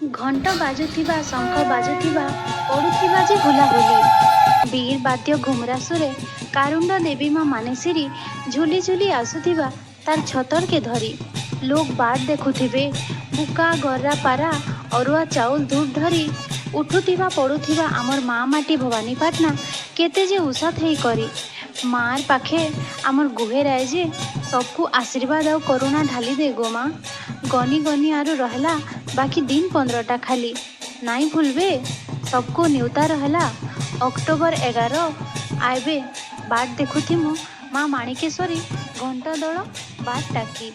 घंट बाजुथिबा शंख बाजुथिबा पड़ुथिबा जे हुलाहुली बीर बाद्य घुमरा सुरे कारुंडा देवी माँ मानेश्वरी झुली झुली आसुथिबा तार छतर के धरी लोग बाट देखुथिबे बुका गर्रा पारा अरुआ चाउल धूप धरी उठुथिबा पड़ुथिबा आमर माँ माटी भवानी पाटना केते जे उषा थई करी मार पाखे आमर गुहेर आए जे सबको आशीर्वाद और करुणा ढाली दे गो माँ गनी गनी आरु रहला बाकी दिन 15टा खाली नाई भूलबे सबको न्यूता रहला अक्टोबर 11 आइबे बाट देखुथी मु माँ माणिकेश्वरी घंटा दल बाट टाकी।